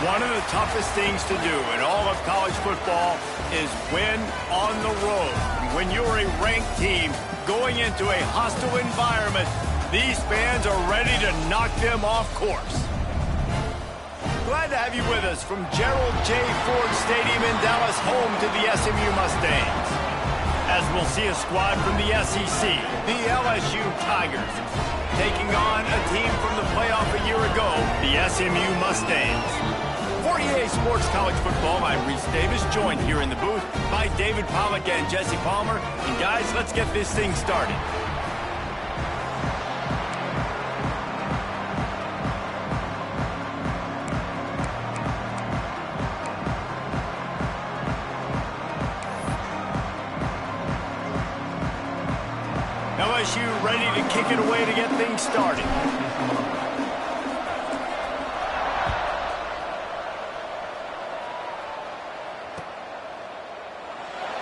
One of the toughest things to do in all of college football is win on the road. When you're a ranked team going into a hostile environment, these fans are ready to knock them off course. Glad to have you with us from Gerald J. Ford Stadium in Dallas, home to the SMU Mustangs. As we'll see a squad from the SEC, the LSU Tigers, taking on a team from the playoff a year ago, the SMU Mustangs. For EA Sports College Football, I'm Reese Davis, joined here in the booth by David Pollack and Jesse Palmer. And guys, let's get this thing started. LSU ready to kick it away to get things started.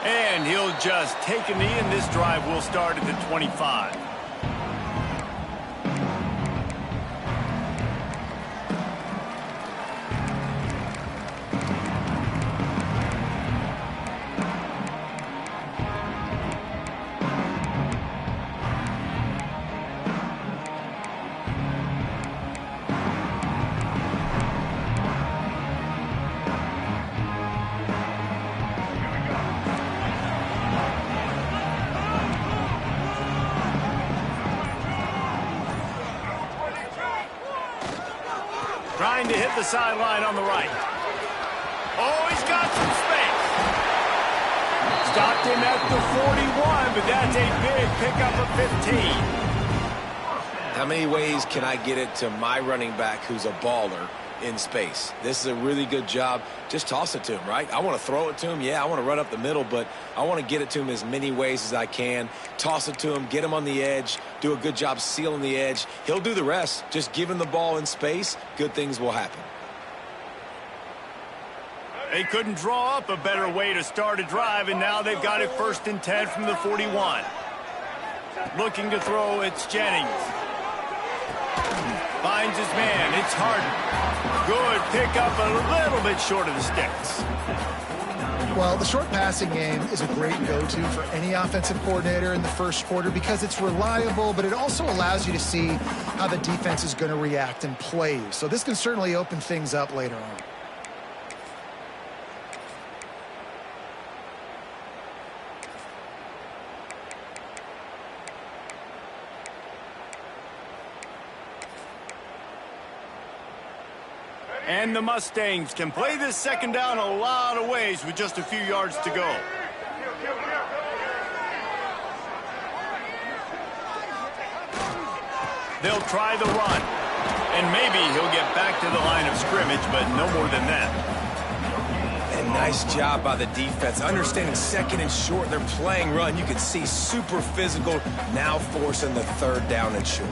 And he'll just take a knee, and this drive will start at the 25. Trying to hit the sideline on the right. Oh, he's got some space. Stopped him at the 41, but that's a big pickup of 15. How many ways can I get it to my running back who's a baller in space? This is a really good job. Just toss it to him, right? I want to throw it to him. Yeah, I want to run up the middle, but I want to get it to him as many ways as I can. Toss it to him, get him on the edge, do a good job sealing the edge. He'll do the rest. Just give him the ball in space, good things will happen. They couldn't draw up a better way to start a drive, and now they've got it 1st and 10 from the 41. Looking to throw, it's Jennings. Finds his man, it's Harden. Good pickup, a little bit short of the sticks. Well, the short passing game is a great go-to for any offensive coordinator in the first quarter because it's reliable, but it also allows you to see how the defense is going to react and play you. So this can certainly open things up later on. And the Mustangs can play this second down a lot of ways with just a few yards to go. They'll try the run. And maybe he'll get back to the line of scrimmage, but no more than that. And nice job by the defense. Understanding 2nd and short, they're playing run. You can see super physical, now forcing the 3rd down and short.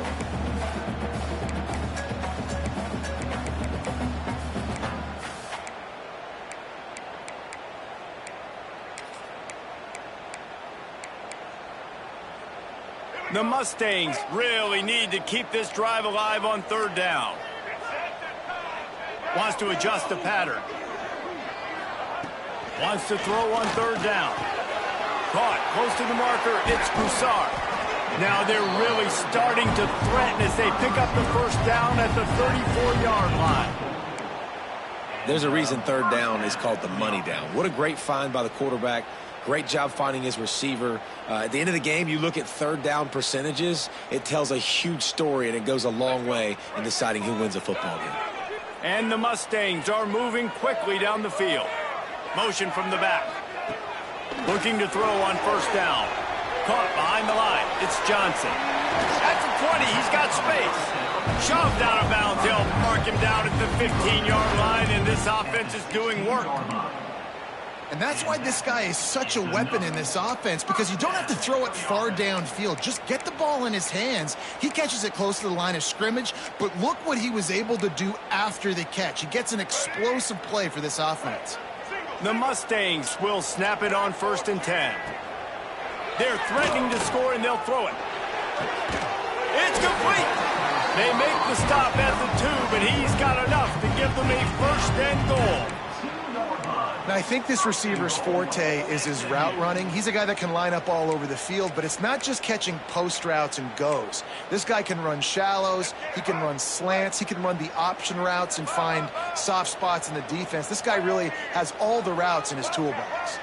The Mustangs really need to keep this drive alive on 3rd down. Wants to adjust the pattern. Wants to throw on 3rd down. Caught close to the marker. It's Broussard. Now they're really starting to threaten as they pick up the 1st down at the 34-yard line. There's a reason 3rd down is called the money down. What a great find by the quarterback. Great job finding his receiver. At the end of the game, you look at 3rd down percentages. It tells a huge story, and it goes a long way in deciding who wins a football game. And the Mustangs are moving quickly down the field. Motion from the back. Looking to throw on 1st down. Caught behind the line. It's Johnson. At the 20, he's got space. Shoved out of bounds. They'll mark him down at the 15-yard line, and this offense is doing work. And that's why this guy is such a weapon in this offense, because you don't have to throw it far downfield. Just get the ball in his hands. He catches it close to the line of scrimmage, but look what he was able to do after the catch. He gets an explosive play for this offense. The Mustangs will snap it on 1st and 10. They're threatening to score, and they'll throw it. It's complete. They make the stop at the 2, but he's got enough to give them a first and goal. Now, I think this receiver's forte is his route running. He's a guy that can line up all over the field, but it's not just catching post routes and goes. This guy can run shallows, he can run slants, he can run the option routes and find soft spots in the defense. This guy really has all the routes in his toolbox.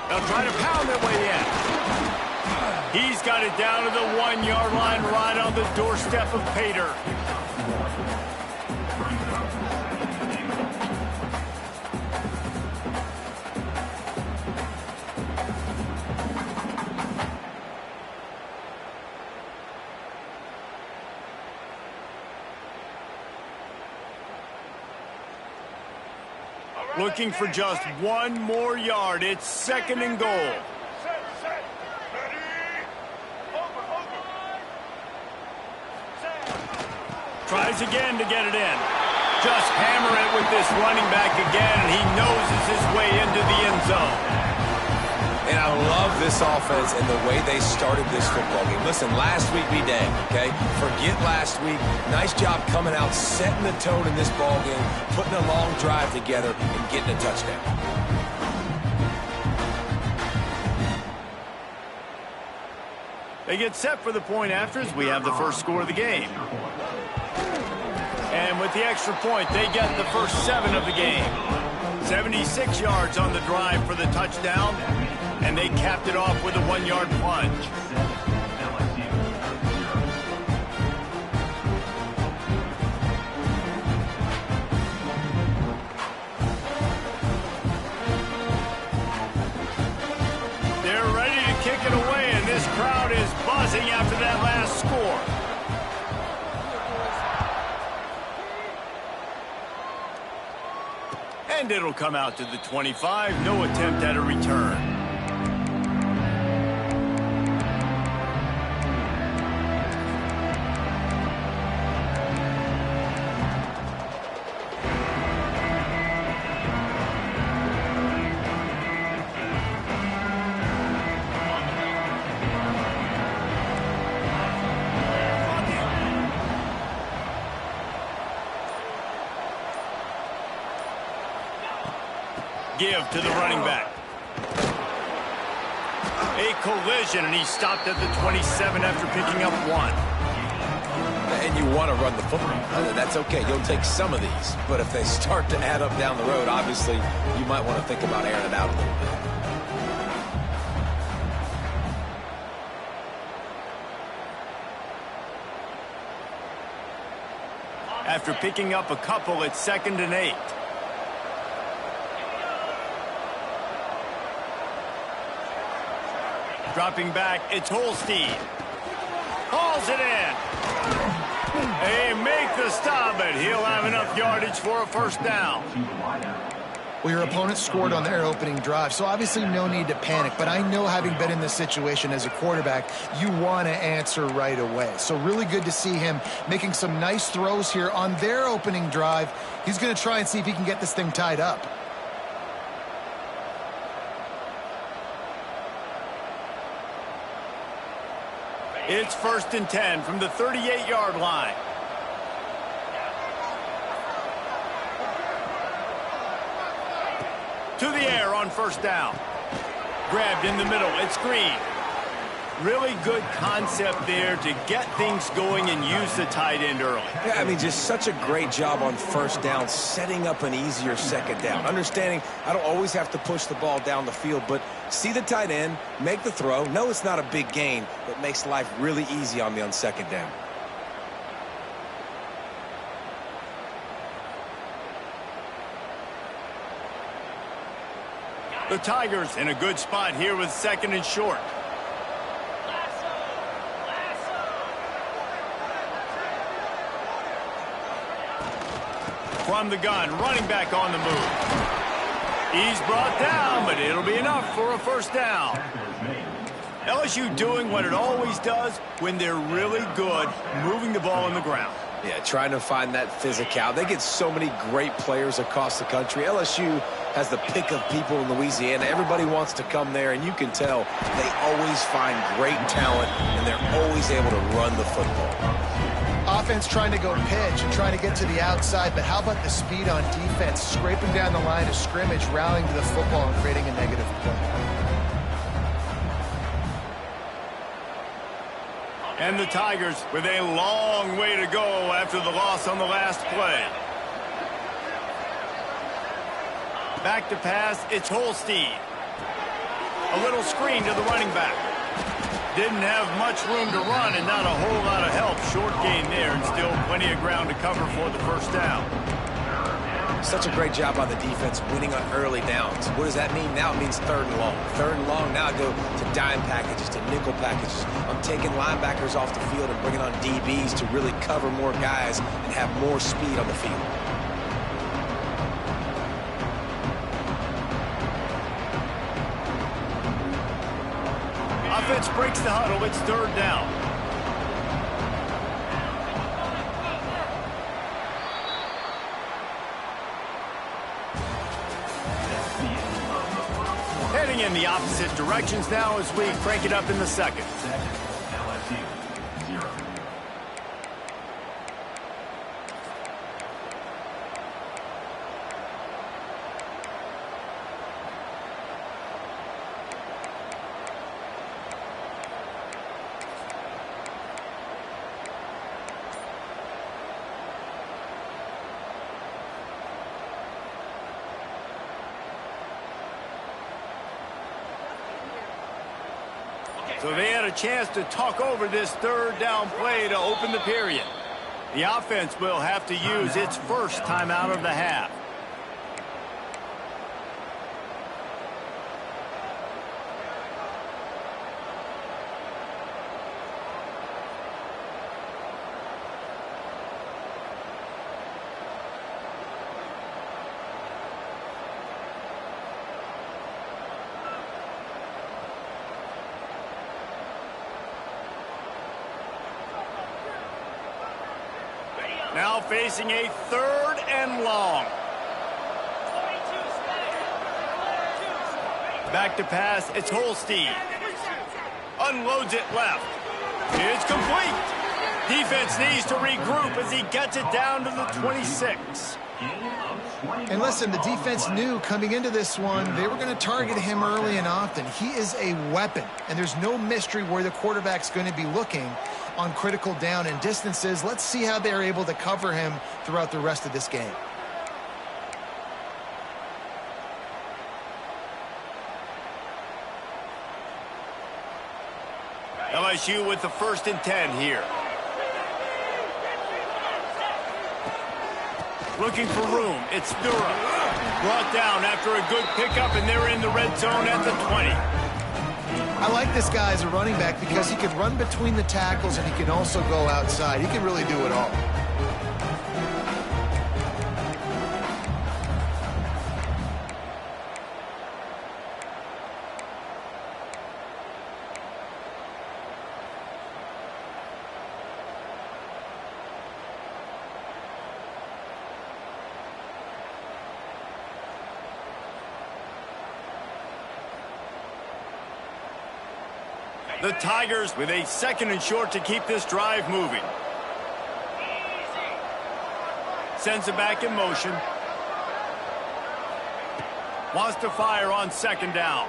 They'll try to pound their way in. He's got it down to the 1-yard line, right on the doorstep of Pater. Looking for just one more yard. It's second and goal. Tries again to get it in. Just hammer it with this running back again, and he noses his way into the end zone. And I love this offense and the way they started this football game. Listen, last week we dang, okay? Forget last week. Nice job coming out, setting the tone in this ball game, putting a long drive together, and getting a touchdown. They get set for the point after as we have the first score of the game. And with the extra point, they get the first 7 of the game. 76 yards on the drive for the touchdown, and they capped it off with a 1-yard plunge. They're ready to kick it away, and this crowd is buzzing after that last score. And it'll come out to the 25. No attempt at a return. Give to the running back. A collision, and he stopped at the 27 after picking up 1. And you want to run the football. That's okay. You'll take some of these. But if they start to add up down the road, obviously, you might want to think about airing it out a little bit. After picking up a couple, it's 2nd and 8. Dropping back, it's Holstein. Hauls it in. They make the stop, but he'll have enough yardage for a first down. Well, your opponent scored on their opening drive, so obviously no need to panic. But I know, having been in this situation as a quarterback, you want to answer right away. So really good to see him making some nice throws here on their opening drive. He's going to try and see if he can get this thing tied up. It's 1st and 10 from the 38-yard line. To the air on first down. Grabbed in the middle. It's Green. Really good concept there to get things going and use the tight end early. Yeah, I mean, just such a great job on first down, setting up an easier second down. Understanding I don't always have to push the ball down the field, but see the tight end, make the throw. No, it's not a big gain, but makes life really easy on me on second down. The Tigers in a good spot here with 2nd and short. From the gun, running back on the move. He's brought down, but it'll be enough for a first down. LSU doing what it always does when they're really good, moving the ball on the ground. Yeah, trying to find that physicality. They get so many great players across the country. LSU has the pick of people in Louisiana. Everybody wants to come there, and you can tell they always find great talent, and they're always able to run the football. Offense trying to go pitch and trying to get to the outside, but how about the speed on defense? Scraping down the line of scrimmage, rallying to the football, and creating a negative play. And the Tigers with a long way to go after the loss on the last play. Back to pass, it's Holstein. A little screen to the running back. Didn't have much room to run and not a whole lot of help. Short gain there and still plenty of ground to cover for the first down. Such a great job by the defense winning on early downs. What does that mean? Now it means 3rd and long. 3rd and long, now I go to dime packages, to nickel packages. I'm taking linebackers off the field and bringing on DBs to really cover more guys and have more speed on the field. Offense breaks the huddle. It's 3rd down. Heading in the opposite directions now as we crank it up in the second. LSU 0. So they had a chance to talk over this 3rd down play to open the period. The offense will have to use its first timeout of the half. Now facing a 3rd and long. Back to pass, it's Holstein. Unloads it left. It's complete. Defense needs to regroup as he gets it down to the 26. And listen, the defense knew coming into this one, they were going to target him early and often. He is a weapon, and there's no mystery where the quarterback's going to be looking on critical down and distances. Let's see how they're able to cover him throughout the rest of this game. LSU with the 1st and 10 here. Looking for room. It's Durham. Brought down after a good pickup, and they're in the red zone at the 20. I like this guy as a running back because he can run between the tackles and he can also go outside. He can really do it all. The Tigers with a 2nd and short to keep this drive moving. Sends it back in motion. Wants to fire on 2nd down.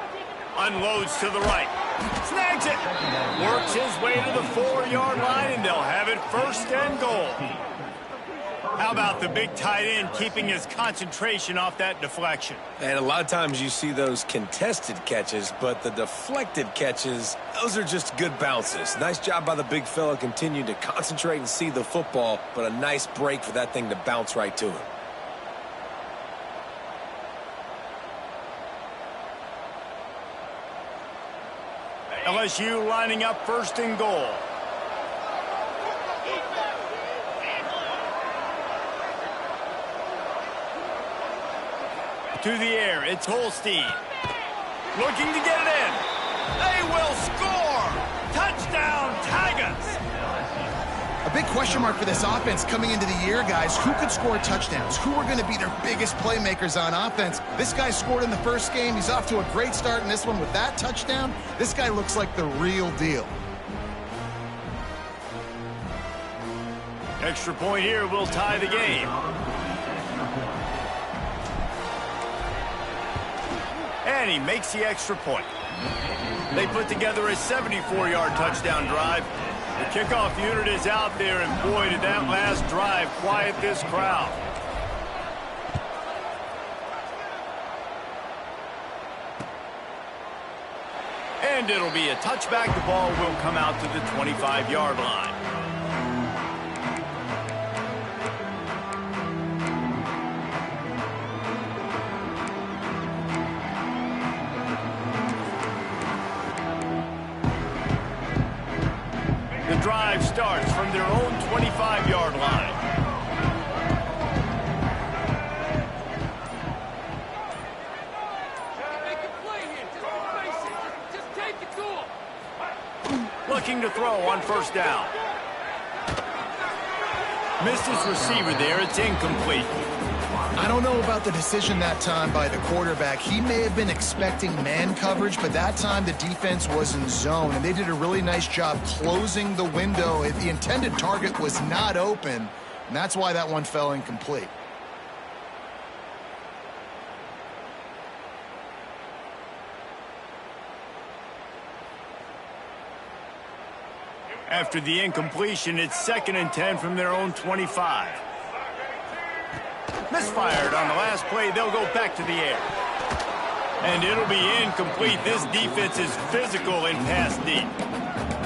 Unloads to the right. Snags it. Works his way to the 4-yard line, and they'll have it 1st and goal. How about the big tight end keeping his concentration off that deflection? And a lot of times you see those contested catches, but the deflected catches, those are just good bounces. Nice job by the big fella, continuing to concentrate and see the football, but a nice break for that thing to bounce right to him. LSU lining up 1st and goal. To the air, it's Holstein. Looking to get it in. They will score! Touchdown, Tigers! A big question mark for this offense coming into the year, guys. Who could score touchdowns? Who are going to be their biggest playmakers on offense? This guy scored in the first game. He's off to a great start in this one with that touchdown. This guy looks like the real deal. Extra point here will tie the game. And he makes the extra point. They put together a 74-yard touchdown drive. The kickoff unit is out there, and boy, did that last drive quiet this crowd. And it'll be a touchback. The ball will come out to the 25-yard line. Drive starts from their own 25-yard line. Make a play here. Just face it. Just take it to him. Looking to throw on first down. Missed his receiver there. It's incomplete. I don't know about the decision that time by the quarterback. He may have been expecting man coverage, but that time the defense was in zone, and they did a really nice job closing the window. The intended target was not open, and that's why that one fell incomplete. After the incompletion, it's 2nd and 10 from their own 25. Misfired on the last play. They'll go back to the air. And it'll be incomplete. This defense is physical in pass deep.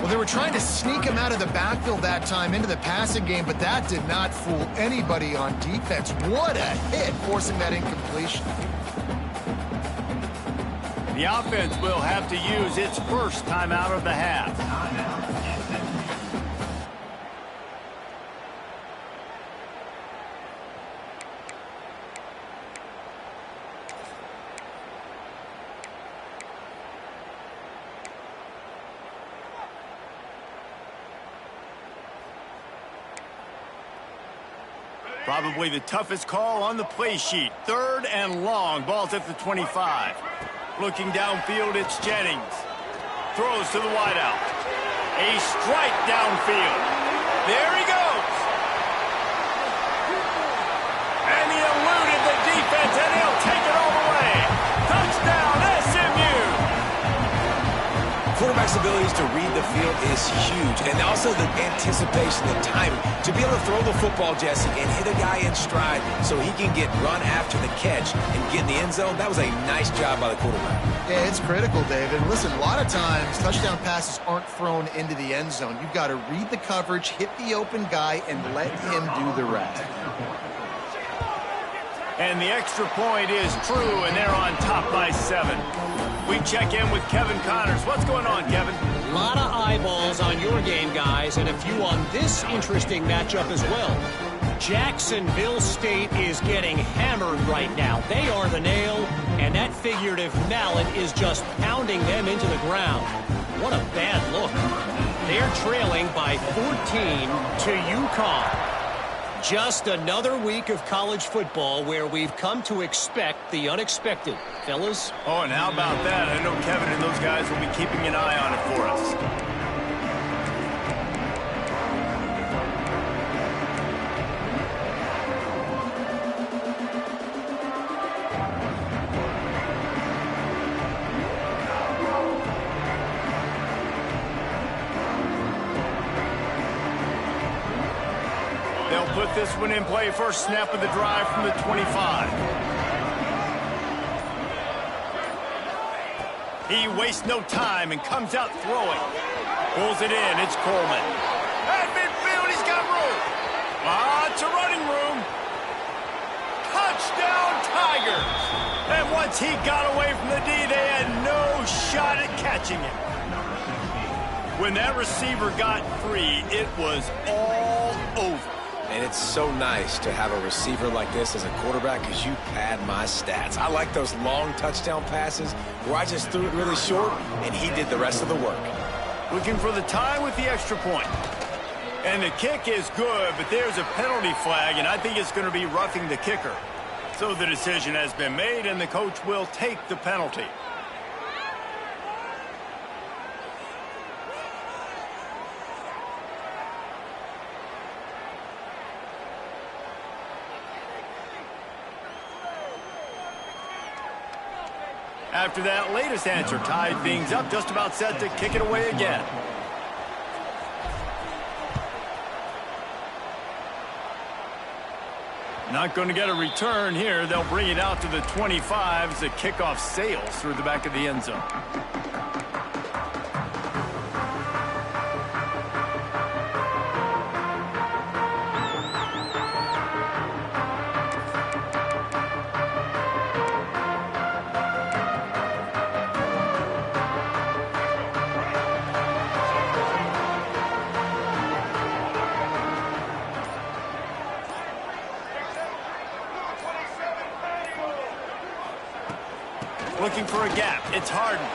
Well, they were trying to sneak him out of the backfield that time into the passing game, but that did not fool anybody on defense. What a hit, forcing that incompletion. The offense will have to use its first timeout of the half. Probably the toughest call on the play sheet. 3rd and long. Ball's at the 25. Looking downfield, it's Jennings. Throws to the wideout. A strike downfield. There he goes. And he eluded the defense, and he'll take it all the way. Touchdown, SMU. Quarterback's abilities to read the field is huge, and also the anticipation, the timing. To be able to throw the football, Jesse, and hit a guy in stride so he can get run after the catch and get in the end zone, that was a nice job by the quarterback. Yeah, it's critical, David. Listen, a lot of times touchdown passes aren't thrown into the end zone. You've got to read the coverage, hit the open guy, and let him do the rest. And the extra point is true, and they're on top by 7. We check in with Kevin Connors. What's going on, Kevin? A lot of eyeballs on your game, guys, and a few on this interesting matchup as well. Jacksonville State is getting hammered right now. They are the nail, and that figurative mallet is just pounding them into the ground. What a bad look. They're trailing by 14 to UConn. Just another week of college football where we've come to expect the unexpected. Fellas? Oh, and how about that? I know Kevin and those guys will be keeping an eye on it for us. They'll put this one in play. First snap of the drive from the 25. He wastes no time and comes out throwing. Pulls it in. It's Coleman. At midfield, he's got room. Lots of running room. Touchdown, Tigers. And once he got away from the D, they had no shot at catching him. When that receiver got free, it was all over. And it's so nice to have a receiver like this as a quarterback because you pad my stats. I like those long touchdown passes where I just threw it really short and he did the rest of the work. Looking for the tie with the extra point. And the kick is good, but there's a penalty flag, and I think it's going to be roughing the kicker. So the decision has been made, and the coach will take the penalty. After that latest answer tied things up, just about set to kick it away again. Not going to get a return here. They'll bring it out to the 25 as the kickoff sails through the back of the end zone. Looking for a gap. It's Harden.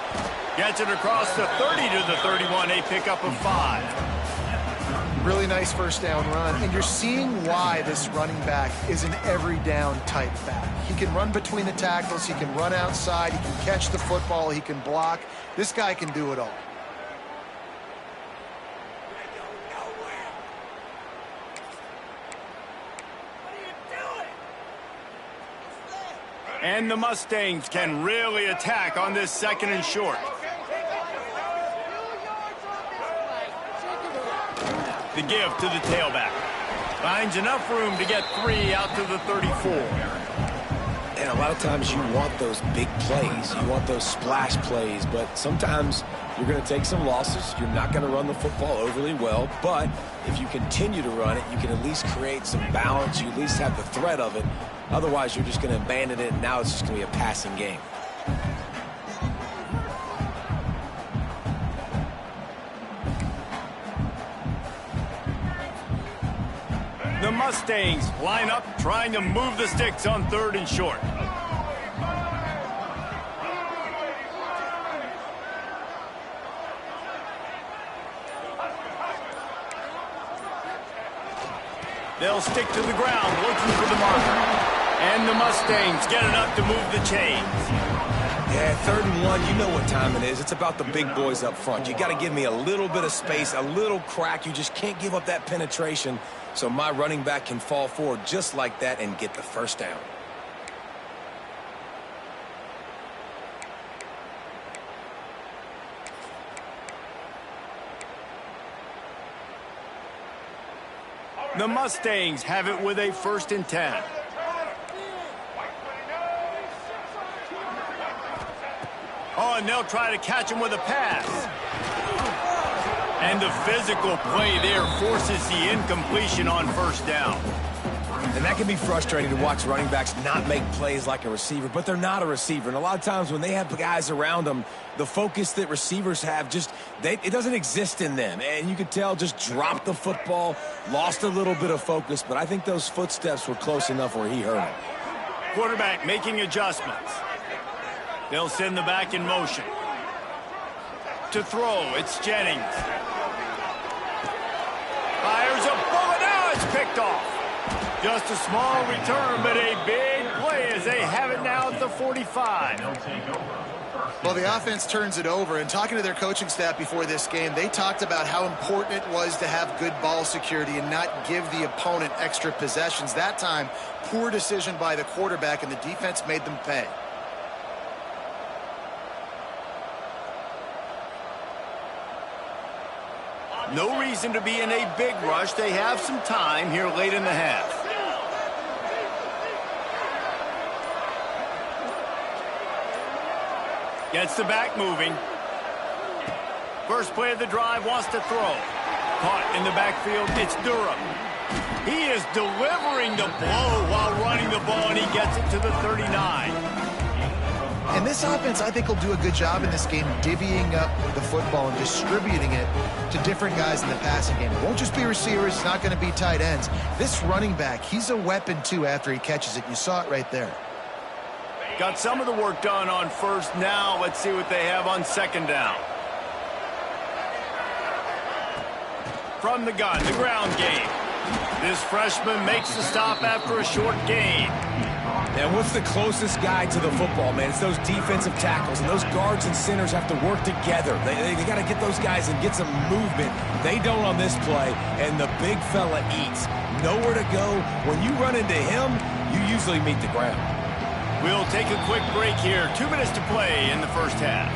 Gets it across the 30 to the 31. A pickup of 5. Really nice first down run. And you're seeing why this running back is an every down type back. He can run between the tackles. He can run outside. He can catch the football. He can block. This guy can do it all. And the Mustangs can really attack on this second and short. The give to the tailback. Finds enough room to get 3 out to the 34. And a lot of times you want those big plays. You want those splash plays. But sometimes you're going to take some losses. You're not going to run the football overly well. But if you continue to run it, you can at least create some balance. You at least have the threat of it. Otherwise, you're just going to abandon it, and now it's just going to be a passing game. The Mustangs line up, trying to move the sticks on 3rd and short. They'll stick to the ground, looking for the marker. And the Mustangs get enough to move the chains. Yeah, 3rd and 1, you know what time it is. It's about the big boys up front. You got to give me a little bit of space, a little crack. You just can't give up that penetration so my running back can fall forward just like that and get the first down. The Mustangs have it with a 1st and 10. Oh, and they'll try to catch him with a pass. And the physical play there forces the incompletion on 1st down. And that can be frustrating to watch running backs not make plays like a receiver, but they're not a receiver. And a lot of times when they have guys around them, the focus that receivers have it doesn't exist in them. And you could tell just dropped the football, lost a little bit of focus, but I think those footsteps were close enough where he hurt him. Quarterback making adjustments. They'll send the back in motion. To throw, it's Jennings. Fires a bullet. Now it's picked off. Just a small return, but a big play as they have it now at the 45. Well, the offense turns it over, and talking to their coaching staff before this game, they talked about how important it was to have good ball security and not give the opponent extra possessions. That time, poor decision by the quarterback, and the defense made them pay. No reason to be in a big rush. They have some time here late in the half. Gets the back moving. First play of the drive, wants to throw. Caught in the backfield, it's Durham. He is delivering the blow while running the ball, and he gets it to the 39. And this offense, I think, will do a good job in this game divvying up the football and distributing it to different guys in the passing game. It won't just be receivers. It's not going to be tight ends. This running back, he's a weapon, too, after he catches it. You saw it right there. Got some of the work done on 1st. Now let's see what they have on 2nd down. From the gun, the ground game. This freshman makes the stop after a short gain. And what's the closest guy to the football, man? It's those defensive tackles, and those guards and centers have to work together. They got to get those guys and get some movement. They don't on this play, and the big fella eats. Nowhere to go. When you run into him, you usually meet the ground. We'll take a quick break here. 2 minutes to play in the first half.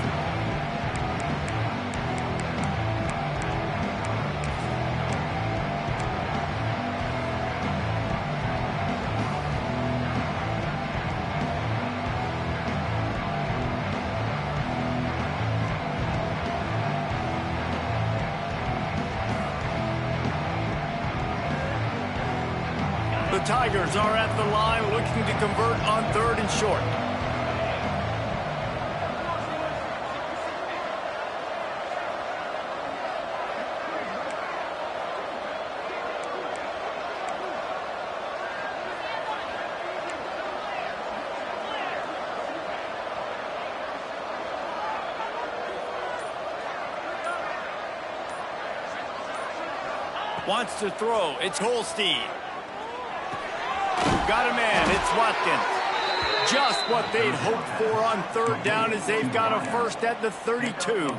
The Tigers are at the line looking to convert on 3rd and short. Wants to throw. It's Holstein. Got a man. It's Watkins. Just what they'd hoped for on 3rd down as they've got a first at the 32.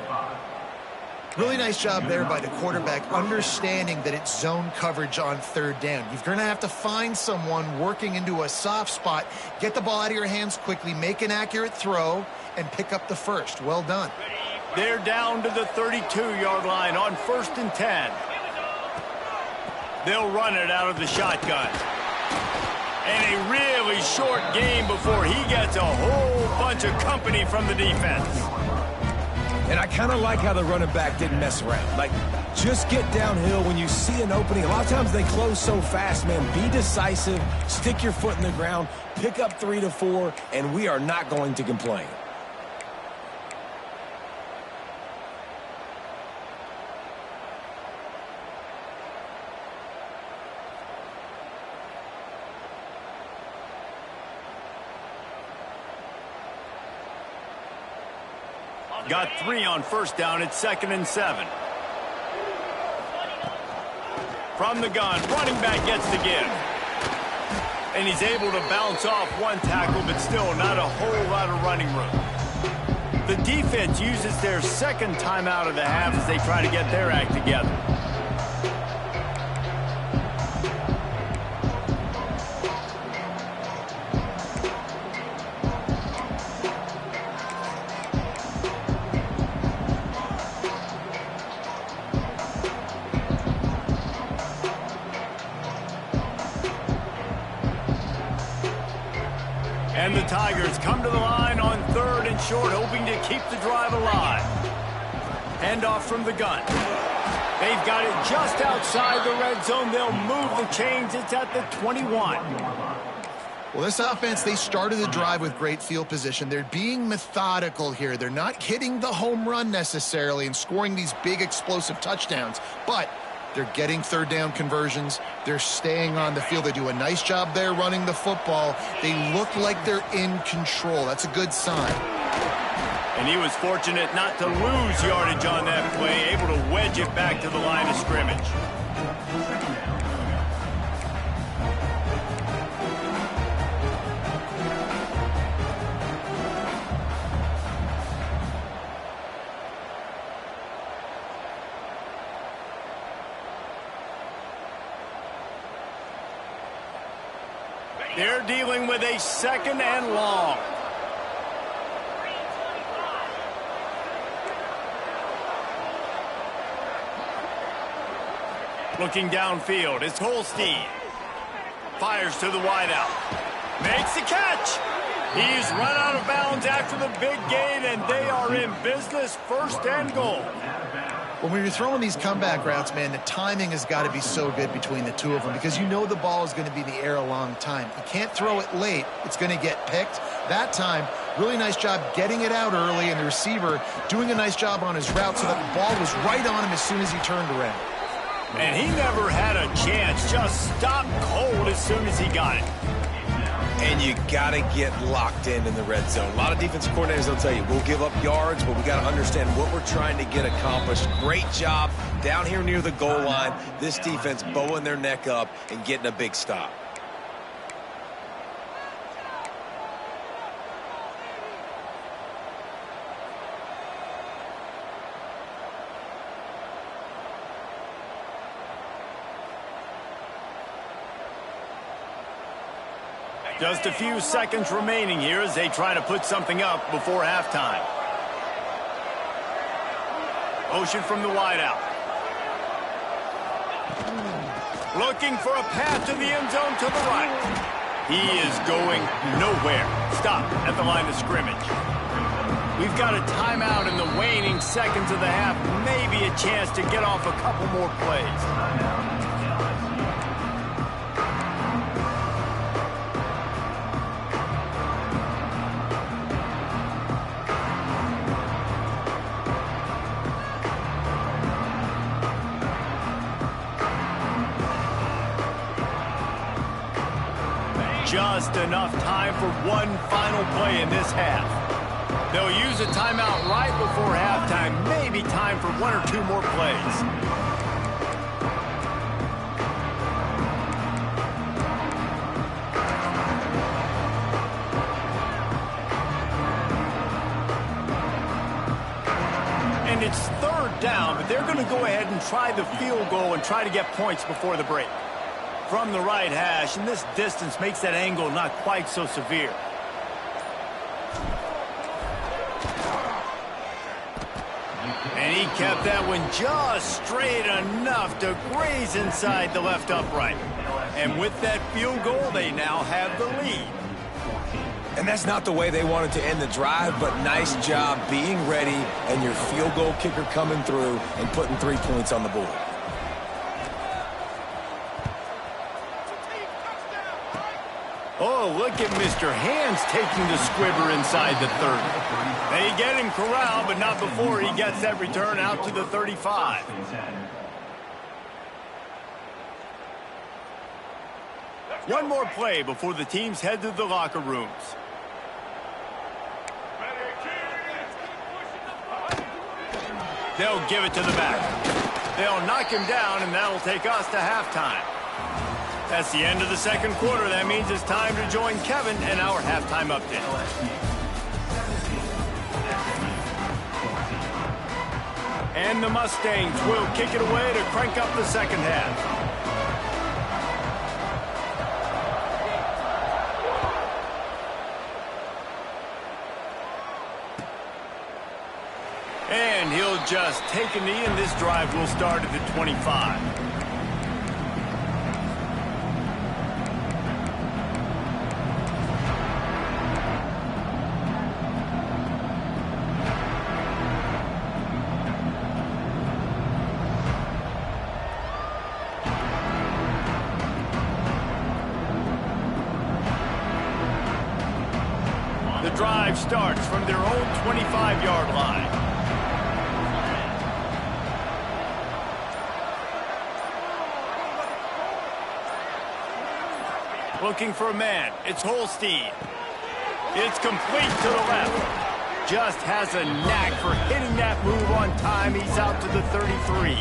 Really nice job there by the quarterback, understanding that it's zone coverage on 3rd down. You're going to have to find someone working into a soft spot, get the ball out of your hands quickly, make an accurate throw, and pick up the first. Well done. They're down to the 32-yard line on 1st and 10. They'll run it out of the shotgun. And a really short game before he gets a whole bunch of company from the defense. And I kind of like how the running back didn't mess around. Like, just get downhill when you see an opening. A lot of times they close so fast, man. Be decisive, stick your foot in the ground, pick up 3 to 4, and we are not going to complain. Got 3 on 1st down. It's 2nd and 7. From the gun, running back gets the give. And he's able to bounce off one tackle, but still not a whole lot of running room. The defense uses their 2nd timeout of the half as they try to get their act together. And the Tigers come to the line on 3rd and short, hoping to keep the drive alive. Handoff from the gun. They've got it just outside the red zone. They'll move the chains. It's at the 21. Well, this offense, they started the drive with great field position. They're being methodical here. They're not hitting the home run necessarily and scoring these big explosive touchdowns, but they're getting 3rd down conversions. They're staying on the field. They do a nice job there running the football. They look like they're in control. That's a good sign. And he was fortunate not to lose yardage on that play, able to wedge it back to the line of scrimmage. They're dealing with a 2nd and long. Looking downfield, it's Holstein. Fires to the wideout. Makes the catch. He's run out of bounds after the big gain, and they are in business, 1st and goal. When you're throwing these comeback routes, man, the timing has got to be so good between the two of them because you know the ball is going to be in the air a long time. You can't throw it late. It's going to get picked. That time, really nice job getting it out early, and the receiver doing a nice job on his route so that the ball was right on him as soon as he turned around. And he never had a chance. Just stopped cold as soon as he got it. And you got to get locked in the red zone. A lot of defensive coordinators will tell you, we'll give up yards, but we got to understand what we're trying to get accomplished. Great job down here near the goal line, this defense bowing their neck up and getting a big stop. Just a few seconds remaining here as they try to put something up before halftime. Motion from the wideout. Looking for a pass to the end zone to the right. He is going nowhere. Stop at the line of scrimmage. We've got a timeout in the waning seconds of the half. Maybe a chance to get off a couple more plays. Just enough time for one final play in this half. They'll use a timeout right before halftime. Maybe time for one or two more plays. And it's third down, but they're going to go ahead and try the field goal and try to get points before the break. From the right hash, and this distance makes that angle not quite so severe. And he kept that one just straight enough to graze inside the left upright. And with that field goal, they now have the lead. And that's not the way they wanted to end the drive, but nice job being ready and your field goal kicker coming through and putting 3 points on the board. Oh, look at Mr. Hands taking the squibber inside the 30. They get him corralled, but not before he gets that return out to the 35. One more play before the teams head to the locker rooms. They'll give it to the back. They'll knock him down, and that'll take us to halftime. That's the end of the second quarter. That means it's time to join Kevin and our halftime update. And the Mustangs will kick it away to crank up the second half. And he'll just take a knee, and this drive will start at the 25. The drive starts from their own 25-yard line. Looking for a man. It's Holstein. It's complete to the left. Just has a knack for hitting that move on time. He's out to the 33.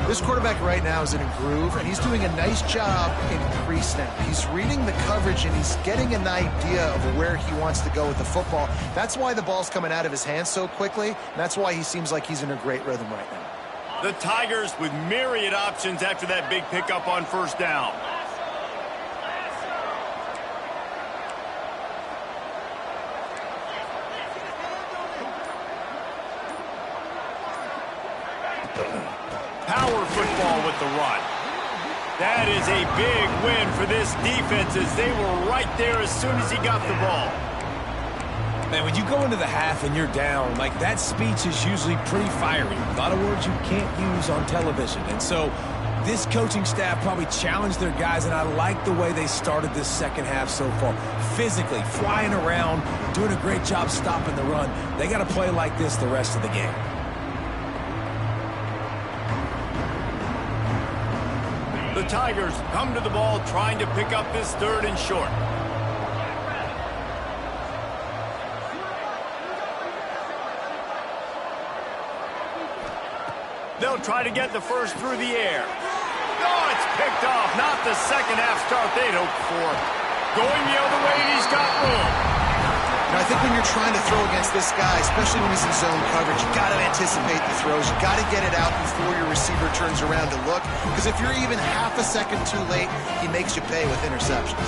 This quarterback right now is in a groove, and he's doing a nice job in pre-snap. He's reading the coverage, and he's getting an idea of where he wants to go with the football. That's why the ball's coming out of his hands so quickly, and that's why he seems like he's in a great rhythm right now. The Tigers with myriad options after that big pickup on first down. Power football with the run. That is a big win for this defense as they were right there as soon as he got the ball. Man, when you go into the half and you're down, like that speech is usually pretty fiery. A lot of words you can't use on television. And so this coaching staff probably challenged their guys, and I like the way they started this second half so far. Physically, flying around, doing a great job stopping the run. They got to play like this the rest of the game. The Tigers come to the ball trying to pick up this third and short. They'll try to get the first through the air. Oh, it's picked off. Not the second half start they'd hoped for. Going the other way, and he's got room. Now, I think when you're trying to throw against this guy, especially when he's in zone coverage, you got to anticipate the throws. You got to get it out before your receiver turns around to look. Because if you're even half a second too late, he makes you pay with interceptions.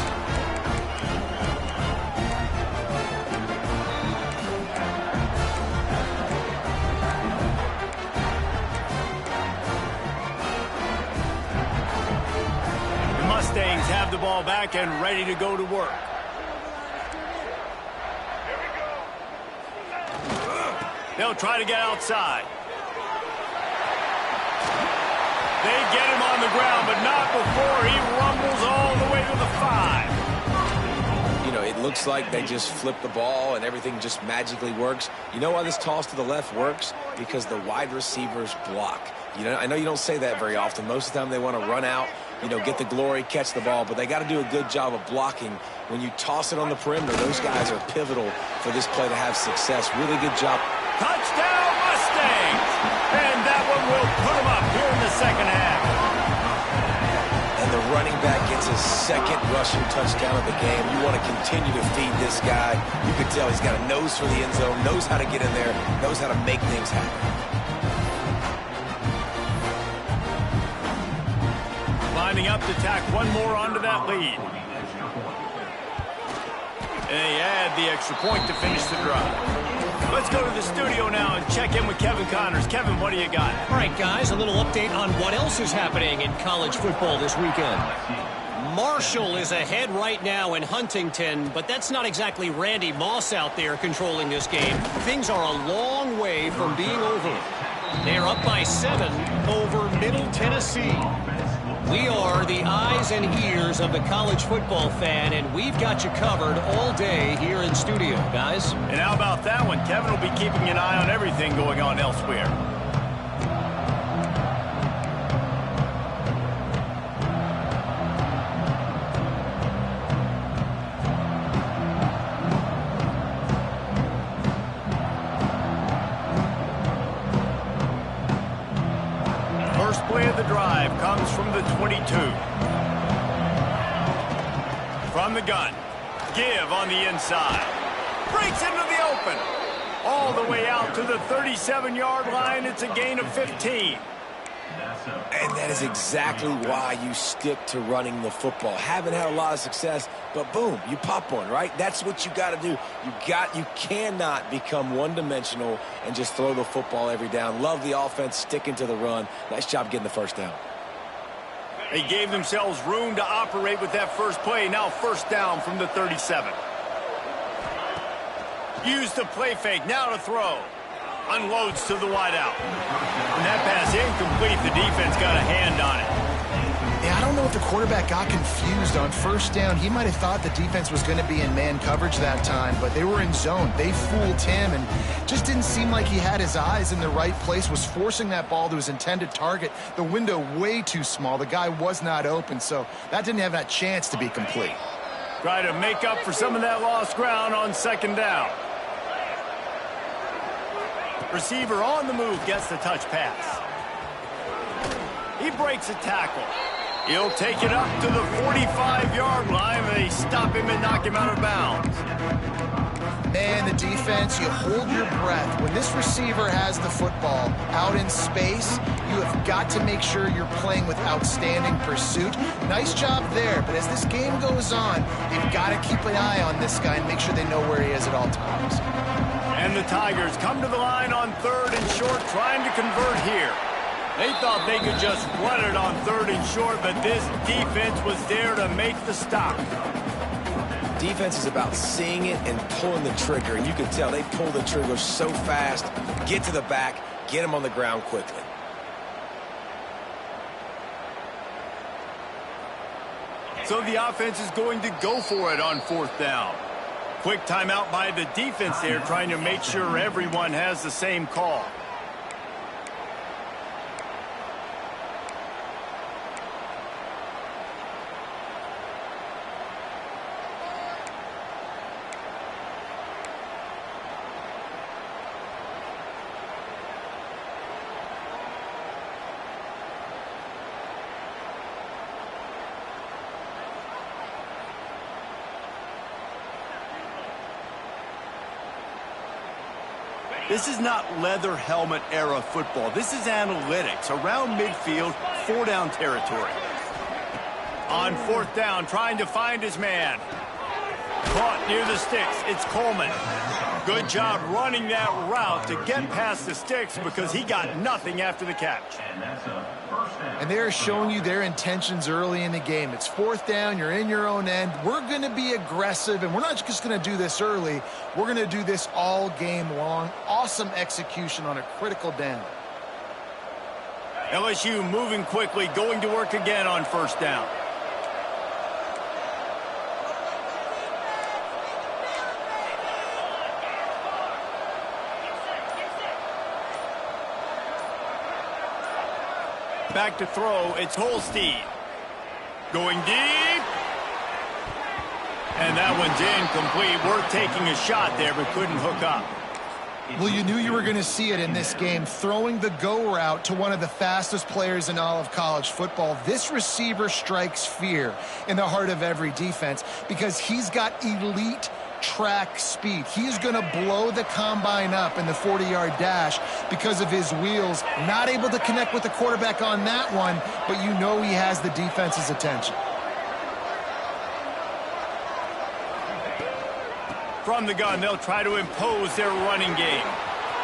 Mustangs have the ball back and ready to go to work. They'll try to get outside. They get him on the ground, but not before he rumbles all the way to the 5. You know, it looks like they just flip the ball and everything just magically works. You know why this toss to the left works? Because the wide receivers block. You know, I know you don't say that very often. Most of the time they want to run out, you know, get the glory, catch the ball, but they got to do a good job of blocking. When you toss it on the perimeter, those guys are pivotal for this play to have success. Really good job. Touchdown, Mustangs! And that one will put them up here in the second half. And the running back gets his second rushing touchdown of the game. You want to continue to feed this guy. You can tell he's got a nose for the end zone, knows how to get in there, knows how to make things happen. Lining up to tack one more onto that lead. And they add the extra point to finish the drive. Let's go to the studio now and check in with Kevin Connors. Kevin, what do you got? All right, guys, a little update on what else is happening in college football this weekend. Marshall is ahead right now in Huntington, but that's not exactly Randy Moss out there controlling this game. Things are a long way from being over. They're up by 7 over Middle Tennessee. We are the eyes and ears of the college football fan, and we've got you covered all day here in studio, guys. And how about that one? Kevin will be keeping an eye on everything going on elsewhere. First play of the drive comes from the 22. From the gun. Give on the inside. Breaks into the open. All the way out to the 37-yard line. It's a gain of 15. And that is exactly why you stick to running the football. Haven't had a lot of success, but boom, you pop one, right? That's what you got to do. You cannot become one-dimensional and just throw the football every down. Love the offense sticking to the run. Nice job getting the first down. They gave themselves room to operate with that first play. Now first down from the 37. Use the play fake. Now to throw. Unloads to the wideout. And that pass incomplete. The defense got a hand on it. Yeah, I don't know if the quarterback got confused on first down. He might have thought the defense was going to be in man coverage that time, but they were in zone. They fooled him and just didn't seem like he had his eyes in the right place, was forcing that ball to his intended target. The window way too small. The guy was not open, so that didn't have that chance to be complete. Try to make up for some of that lost ground on second down. Receiver on the move gets the touch pass. He breaks a tackle. He'll take it up to the 45-yard line. They stop him and knock him out of bounds. Man, the defense, you hold your breath. When this receiver has the football out in space, you have got to make sure you're playing with outstanding pursuit. Nice job there, but as this game goes on, you've got to keep an eye on this guy and make sure they know where he is at all times. And the Tigers come to the line on 3rd and short, trying to convert here. They thought they could just run it on 3rd and short, but this defense was there to make the stop. Defense is about seeing it and pulling the trigger, and you can tell they pull the trigger so fast, get to the back, get him on the ground quickly. So the offense is going to go for it on 4th down. Quick timeout by the defense there, trying to make sure everyone has the same call. This is not leather helmet era football. This is analytics. Around midfield, 4-down territory. On 4th down, trying to find his man. Caught near the sticks. It's Coleman. Good job running that route to get past the sticks because he got nothing after the catch. And they're showing you their intentions early in the game. It's 4th down. You're in your own end. We're going to be aggressive, and we're not just going to do this early. We're going to do this all game long. Awesome execution on a critical down. LSU moving quickly, going to work again on 1st down. Back to throw, it's Holstein. Going deep. And that one's incomplete. Worth taking a shot there, but couldn't hook up. Well, you knew you were going to see it in this game. Throwing the go route to one of the fastest players in all of college football. This receiver strikes fear in the heart of every defense because he's got elite track speed. He's going to blow the combine up in the 40-yard dash because of his wheels. Not able to connect with the quarterback on that one, but you know he has the defense's attention. From the gun, they'll try to impose their running game.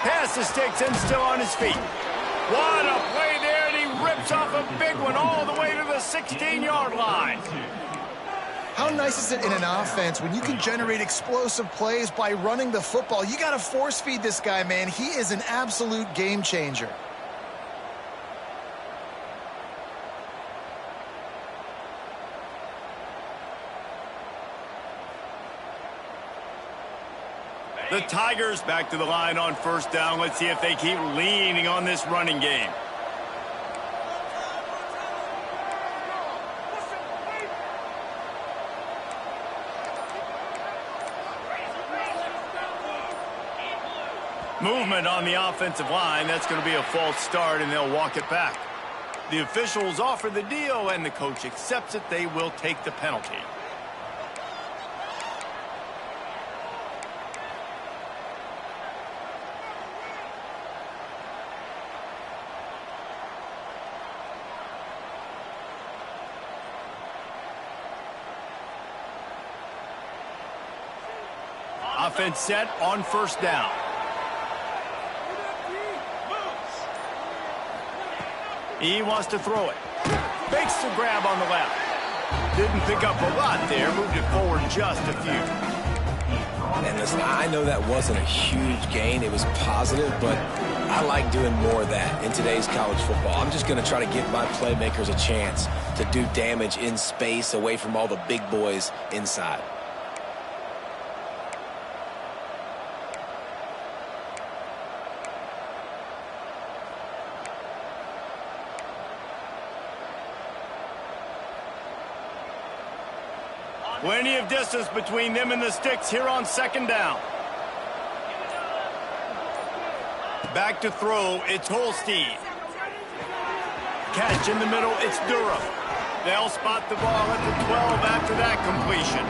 Pass the sticks and still on his feet. What a play there, and he rips off a big one all the way to the 16-yard line. How nice is it in an offense when you can generate explosive plays by running the football? You got to force feed this guy, man. He is an absolute game changer. The Tigers back to the line on 1st down. Let's see if they keep leaning on this running game. Movement on the offensive line. That's going to be a false start, and they'll walk it back. The officials offer the deal, and the coach accepts it. They will take the penalty. Offense set on 1st down. He wants to throw it. Fakes the grab on the left. Didn't pick up a lot there. Moved it forward just a few. And listen, I know that wasn't a huge gain. It was positive, but I like doing more of that in today's college football. I'm just going to try to give my playmakers a chance to do damage in space away from all the big boys inside. Plenty of distance between them and the sticks here on 2nd down. Back to throw, it's Holstein. Catch in the middle, it's Durham. They'll spot the ball at the 12 after that completion.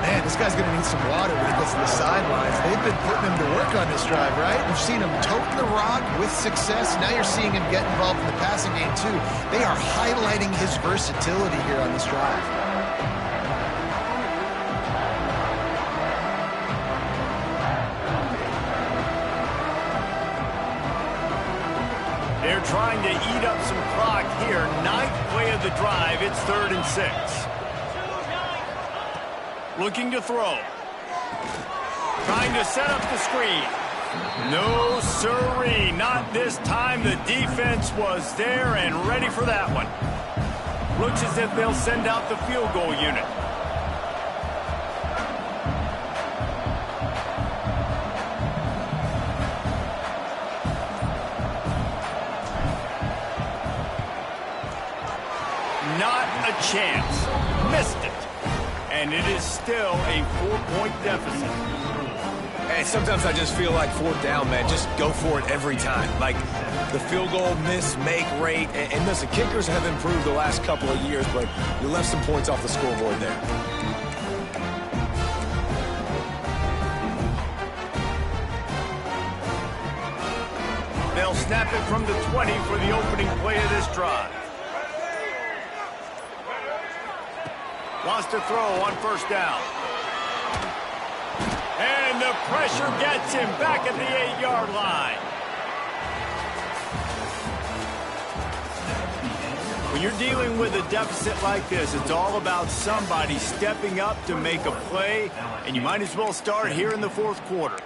Man, this guy's going to need some water when he gets to the sidelines. They've been putting him to work on this drive, right? We've seen him toting the rock with success. Now you're seeing him get involved in the passing game, too. They are highlighting his versatility here on this drive. They're trying to eat up some clock here. 9th play of the drive. It's 3rd and 6. Looking to throw. Trying to set up the screen. No siree. Not this time. The defense was there and ready for that one. Looks as if they'll send out the field goal unit. Not a chance. Missed it. And it is still a 4-point deficit. Hey, sometimes I just feel like 4th down, man. Just go for it every time. Like the field goal miss-make rate. And listen, kickers have improved the last couple of years, but you left some points off the scoreboard there. snap it from the 20 for the opening play of this drive. Wants to throw on first down. And the pressure gets him back at the 8-yard line. When you're dealing with a deficit like this, it's all about somebody stepping up to make a play, and you might as well start here in the fourth quarter.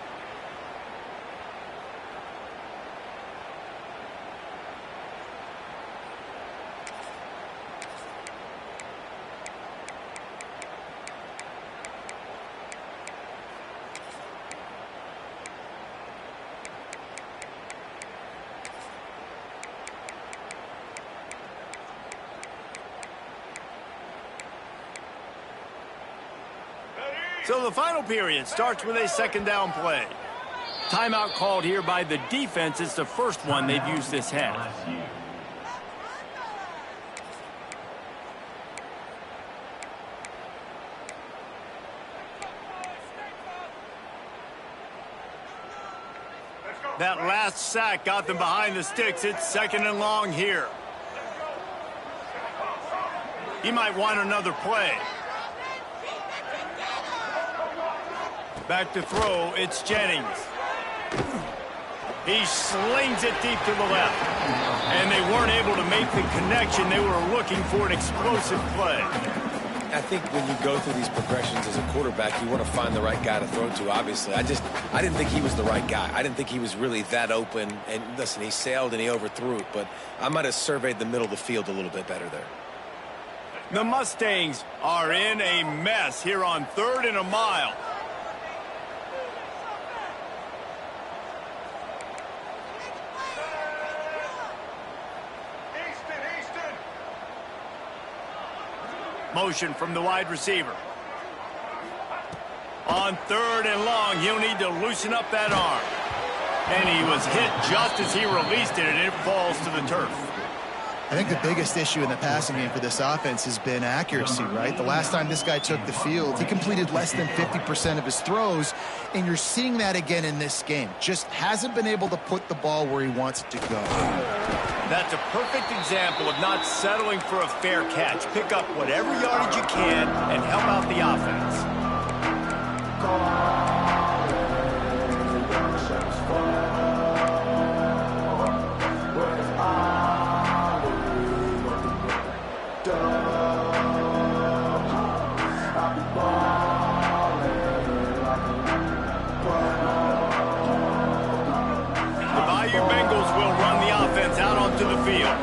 So the final period starts with a second down play. Timeout called here by the defense. It's the first one they've used this half. That last sack got them behind the sticks. It's second and long here. He might want another play. Back to throw, it's Jennings. He slings it deep to the left. And they weren't able to make the connection. They were looking for an explosive play. I think when you go through these progressions as a quarterback, you want to find the right guy to throw to, obviously. I didn't think he was the right guy. I didn't think he was really that open. And listen, he sailed and he overthrew it, but I might have surveyed the middle of the field a little bit better there. The Mustangs are in a mess here on 3rd and a mile. Motion from the wide receiver. On 3rd and long, he'll need to loosen up that arm. And he was hit just as he released it, and it falls to the turf. I think the biggest issue in the passing game for this offense has been accuracy, right? The last time this guy took the field, he completed less than 50% of his throws, and you're seeing that again in this game. Just hasn't been able to put the ball where he wants it to go. That's a perfect example of not settling for a fair catch. Pick up whatever yardage you can and help out the offense. The field.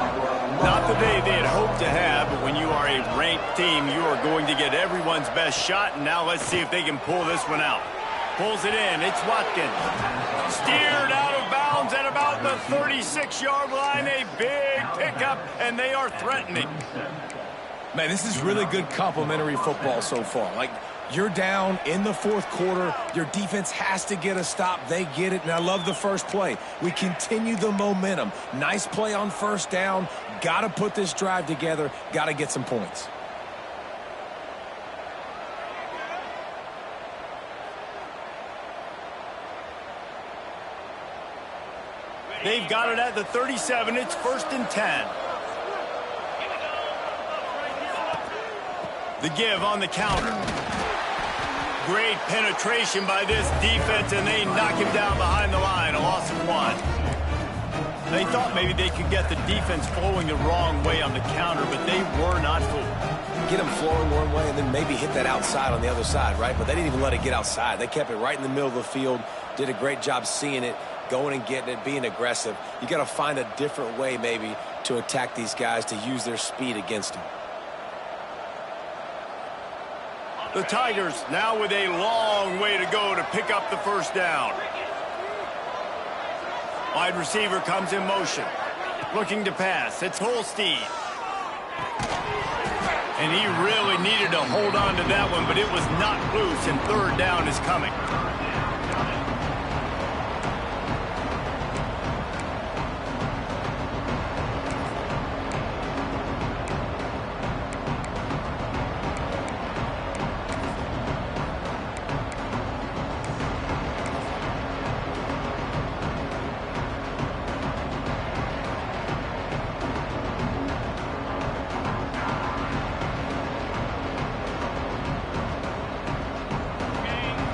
Not the day they had hoped to have, but when you are a ranked team, you are going to get everyone's best shot, and now let's see if they can pull this one out. Pulls it in. It's Watkins. Steered out of bounds at about the 36-yard line. A big pickup, and they are threatening. Man, this is really good complimentary football so far. Like, you're down in the fourth quarter. Your defense has to get a stop. They get it, and I love the first play. We continue the momentum. Nice play on first down. Got to put this drive together. Got to get some points. They've got it at the 37. It's 1st and 10. The give on the counter. Great penetration by this defense, and they knock him down behind the line. A loss of 1. They thought maybe they could get the defense flowing the wrong way on the counter, but they were not fooled. Get them flowing one way and then maybe hit that outside on the other side, right? But they didn't even let it get outside. They kept it right in the middle of the field, did a great job seeing it, going and getting it, being aggressive. You got to find a different way maybe to attack these guys, to use their speed against them. The Tigers now with a long way to go to pick up the first down. Wide receiver comes in motion. Looking to pass. It's Holstein. And he really needed to hold on to that one, but it was not loose, and 3rd down is coming.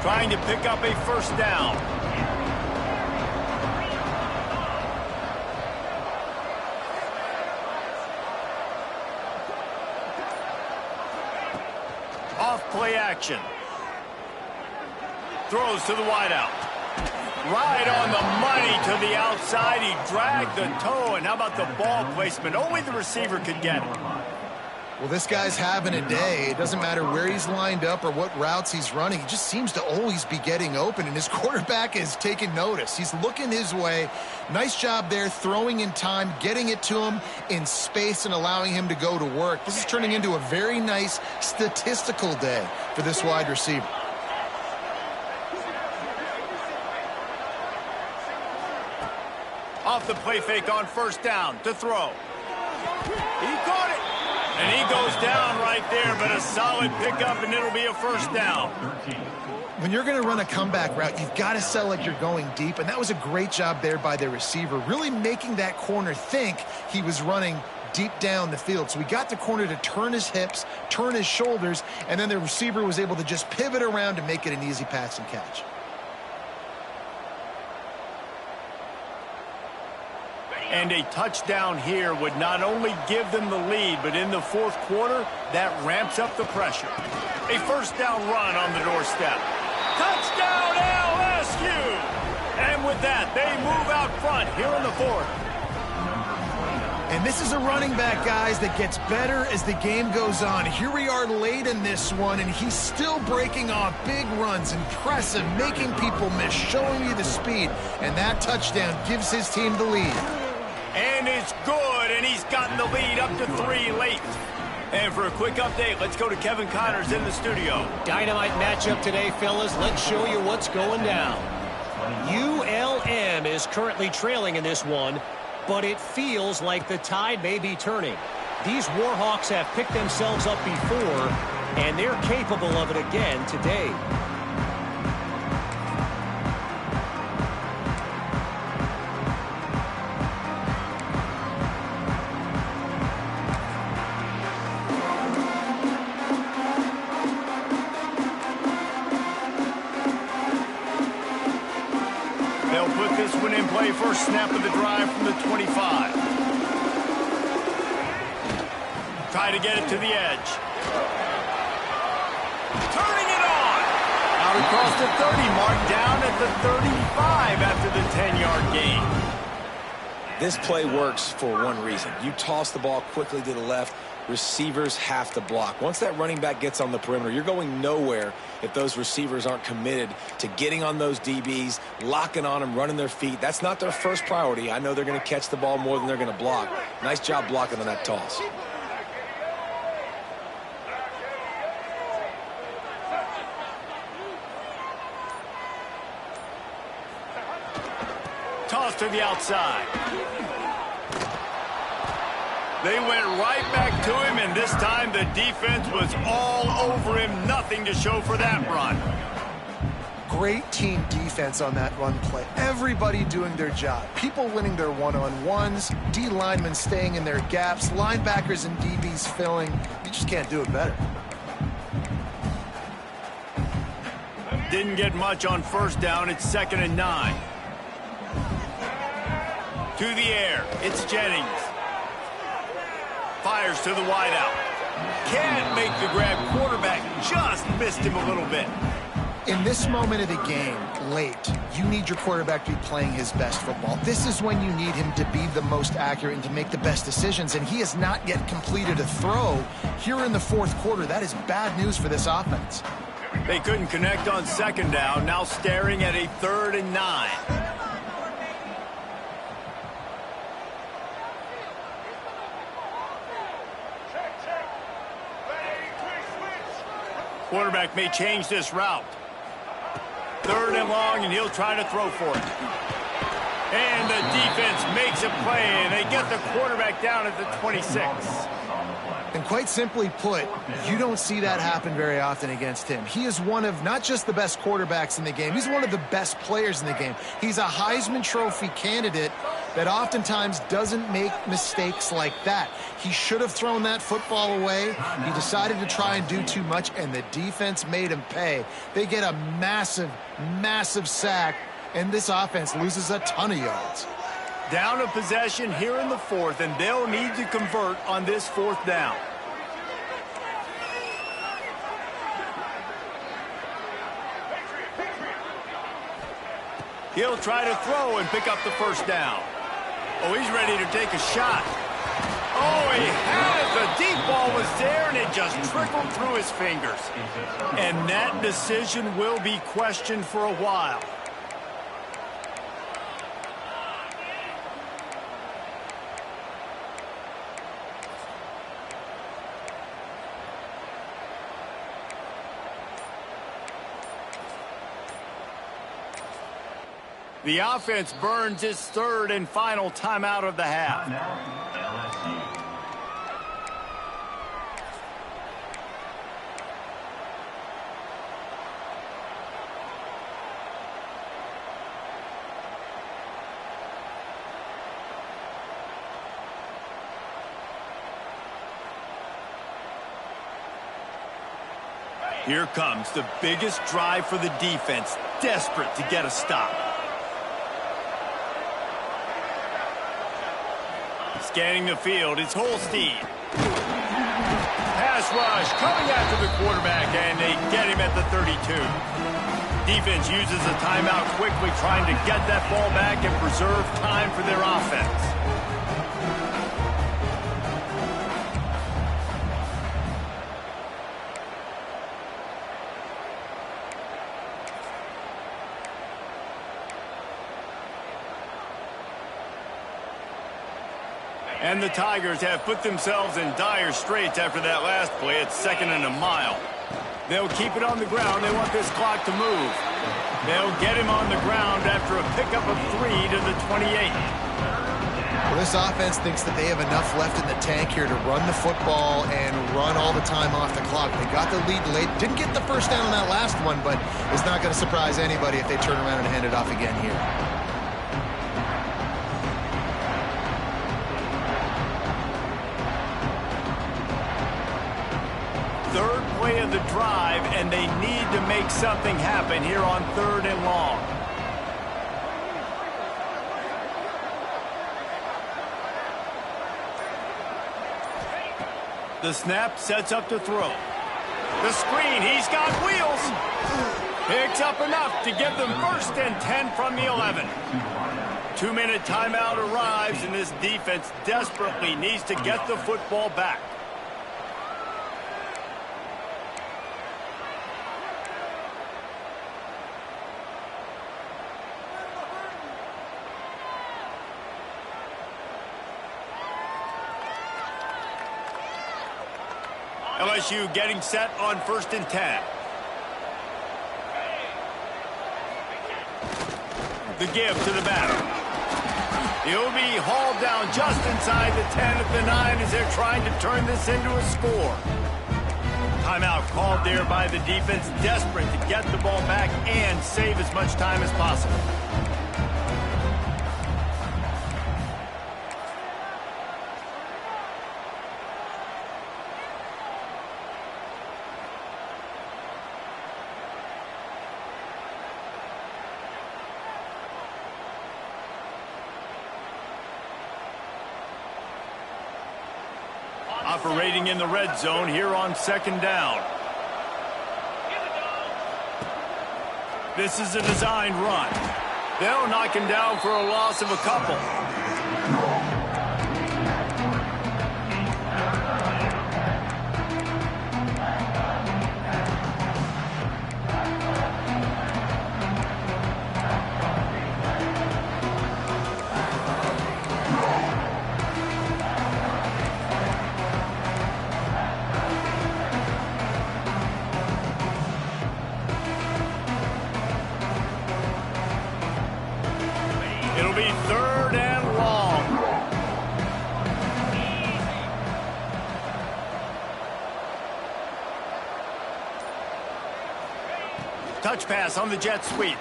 trying to pick up a first down. Off play action. Throws to the wideout. Right on the money to the outside. He dragged the toe. And how about the ball placement? Only the receiver could get it. Well, this guy's having a day. It doesn't matter where he's lined up or what routes he's running. He just seems to always be getting open, and his quarterback is taking notice. He's looking his way. Nice job there, throwing in time, getting it to him in space and allowing him to go to work. This is turning into a very nice statistical day for this wide receiver. Off the play fake on first down to throw. He caught it. And he goes down right there, but a solid pickup, and it'll be a first down. When you're going to run a comeback route, you've got to sell like you're going deep, and that was a great job there by the receiver, really making that corner think he was running deep down the field. So we got the corner to turn his hips, turn his shoulders, and then the receiver was able to just pivot around and make it an easy pass and catch. And a touchdown here would not only give them the lead, but in the fourth quarter, that ramps up the pressure. A first down run on the doorstep. Touchdown LSU! And with that, they move out front here in the fourth. And this is a running back, guys, that gets better as the game goes on. Here we are late in this one, and he's still breaking off big runs. Impressive, making people miss, showing you the speed. And that touchdown gives his team the lead. And it's good, and he's gotten the lead up to 3 late. And for a quick update, let's go to Kevin Connors in the studio. Dynamite matchup today, fellas. Let's show you what's going down. ULM is currently trailing in this one, but it feels like the tide may be turning. These Warhawks have picked themselves up before, and they're capable of it again today. They'll put this one in play first snap of the drive from the 25. Try to get it to the edge. Turning it on. Out across the 30 mark, down at the 35 after the 10-yard gain. This play works for one reason. You toss the ball quickly to the left. Receivers have to block. Once that running back gets on the perimeter, you're going nowhere if those receivers aren't committed to getting on those DBs, locking on them, running their feet. That's not their first priority. I know they're going to catch the ball more than they're going to block. Nice job blocking on that toss. Toss to the outside. They went right back to him, and this time the defense was all over him. Nothing to show for that run. Great team defense on that run play. Everybody doing their job. People winning their one-on-ones, D linemen staying in their gaps, linebackers and DBs filling. You just can't do it better. Didn't get much on first down. It's 2nd and 9. To the air. It's Jennings. Fires to the wideout. Can't make the grab. Quarterback just missed him a little bit. In this moment of the game, late, you need your quarterback to be playing his best football. This is when you need him to be the most accurate and to make the best decisions, and he has not yet completed a throw here in the fourth quarter. That is bad news for this offense. They couldn't connect on 2nd down. Now staring at a 3rd and 9. Quarterback may change this route. 3rd and long, and he'll try to throw for it. And the defense makes a play, and they get the quarterback down at the 26. And quite simply put, you don't see that happen very often against him. He is one of not just the best quarterbacks in the game, he's one of the best players in the game. He's a Heisman Trophy candidate, that oftentimes doesn't make mistakes like that. He should have thrown that football away. He decided to try and do too much, and the defense made him pay. They get a massive, massive sack, and this offense loses a ton of yards. Down a possession here in the fourth, and they'll need to convert on this fourth down. He'll try to throw and pick up the first down. Oh, he's ready to take a shot. Oh, he has. The deep ball was there, and it just trickled through his fingers. And that decision will be questioned for a while. The offense burns its third and final timeout of the half. LSU. Here comes the biggest drive for the defense, desperate to get a stop. Scanning the field, it's Holstein. Pass rush coming after the quarterback, and they get him at the 32. Defense uses a timeout quickly, trying to get that ball back and preserve time for their offense. And the Tigers have put themselves in dire straits after that last play. It's 2nd and a mile. They'll keep it on the ground. They want this clock to move. They'll get him on the ground after a pickup of 3 to the 28. Well, this offense thinks that they have enough left in the tank here to run the football and run all the time off the clock. They got the lead late. Didn't get the first down on that last one, but it's not going to surprise anybody if they turn around and hand it off again here. Third play of the drive, and they need to make something happen here on 3rd and long. The snap sets up to throw. The screen, he's got wheels. Picks up enough to give them 1st and 10 from the 11. 2-minute timeout arrives, and this defense desperately needs to get the football back. LSU getting set on 1st and 10. The give to the batter. He'll be hauled down just inside the 10 at the 9 as they're trying to turn this into a score. Timeout called there by the defense, desperate to get the ball back and save as much time as possible. Operating in the red zone here on 2nd down. This is a designed run. They'll knock him down for a loss of a couple. It'll be 3rd and long. Touch pass on the jet sweep.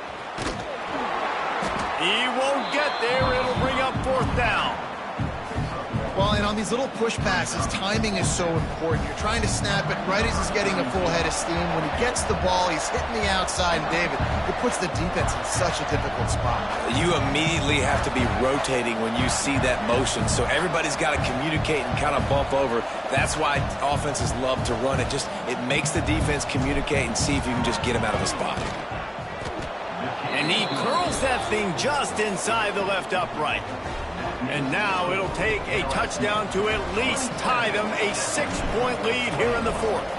He won't get there. It'll bring up 4th down. Well, and on these little push passes, timing is so important. You're trying to snap it right as he's getting a full head of steam. When he gets the ball, he's hitting the outside, and David, it puts the defense in such a difficult spot. You immediately have to be rotating when you see that motion, so everybody's got to communicate and kind of bump over. That's why offenses love to run it. It makes the defense communicate and see if you can just get him out of a spot. And he curls that thing just inside the left upright. And now it'll take a touchdown to at least tie them a 6-point lead here in the 4th.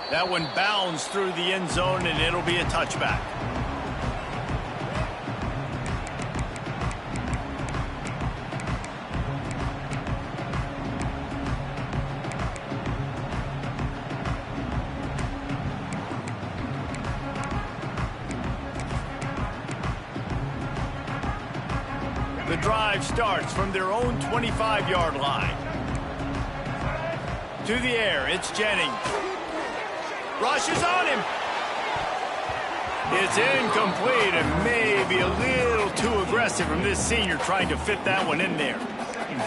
That one bounds through the end zone, and it'll be a touchback. The drive starts from their own 25-yard line. To the air, it's Jennings. Rushes on him. It's incomplete and maybe a little too aggressive from this senior trying to fit that one in there.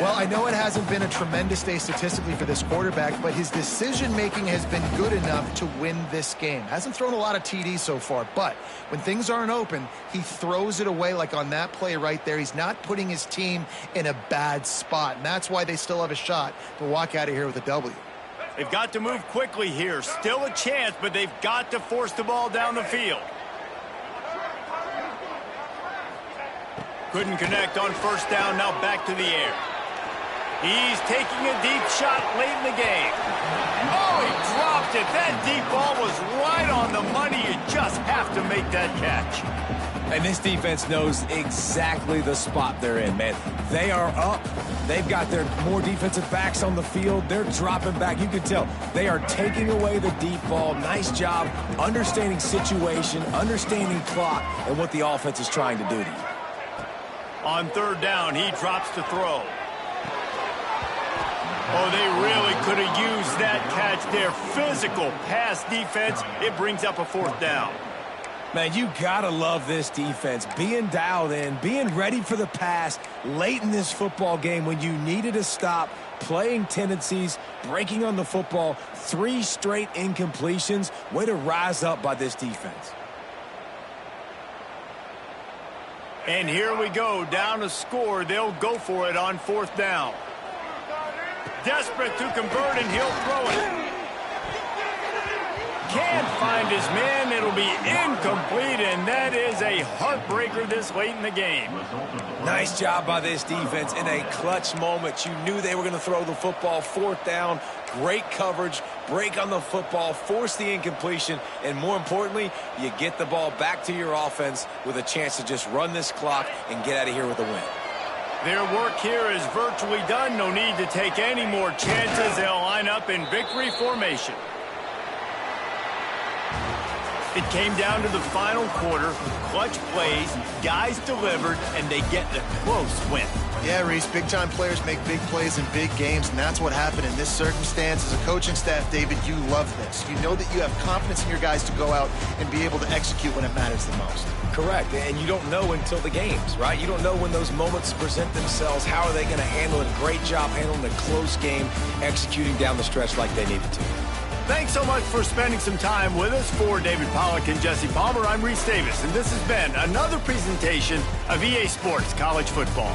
Well, I know it hasn't been a tremendous day statistically for this quarterback, but his decision-making has been good enough to win this game. Hasn't thrown a lot of TDs so far, but when things aren't open, he throws it away like on that play right there. He's not putting his team in a bad spot, and that's why they still have a shot to walk out of here with a W. They've got to move quickly here. Still a chance, but they've got to force the ball down the field. Couldn't connect on 1st down, now back to the air. He's taking a deep shot late in the game. Oh, he dropped it. That deep ball was right on the money. You just have to make that catch. And this defense knows exactly the spot they're in, man. They are up. They've got their more defensive backs on the field. They're dropping back. You can tell they are taking away the deep ball. Nice job understanding situation, understanding clock, and what the offense is trying to do to you. On 3rd down, he drops to throw. Oh, they really could have used that catch there. Physical pass defense. It brings up a 4th down. Man, you gotta love this defense. Being dialed in, being ready for the pass late in this football game when you needed a stop, playing tendencies, breaking on the football, 3 straight incompletions. Way to rise up by this defense. And here we go, down to score. They'll go for it on 4th down. Desperate to convert, and he'll throw it. Can't find his man. It'll be incomplete, and that is a heartbreaker this late in the game. Nice job by this defense in a clutch moment. You knew they were going to throw the football. 4th down, great coverage, break on the football, force the incompletion, and more importantly, you get the ball back to your offense with a chance to just run this clock and get out of here with a win. Their work here is virtually done. No need to take any more chances. They'll line up in victory formation. It came down to the final quarter. Clutch plays, guys delivered, and they get a close win. Yeah, Reese, big-time players make big plays in big games, and that's what happened in this circumstance. As a coaching staff, David, you love this. You know that you have confidence in your guys to go out and be able to execute when it matters the most. Correct, and you don't know until the games, right? You don't know when those moments present themselves. How are they going to handle it? Great job handling a close game, executing down the stretch like they needed to. Thanks so much for spending some time with us. For David Pollack and Jesse Palmer, I'm Reese Davis, and this has been another presentation of EA Sports College Football.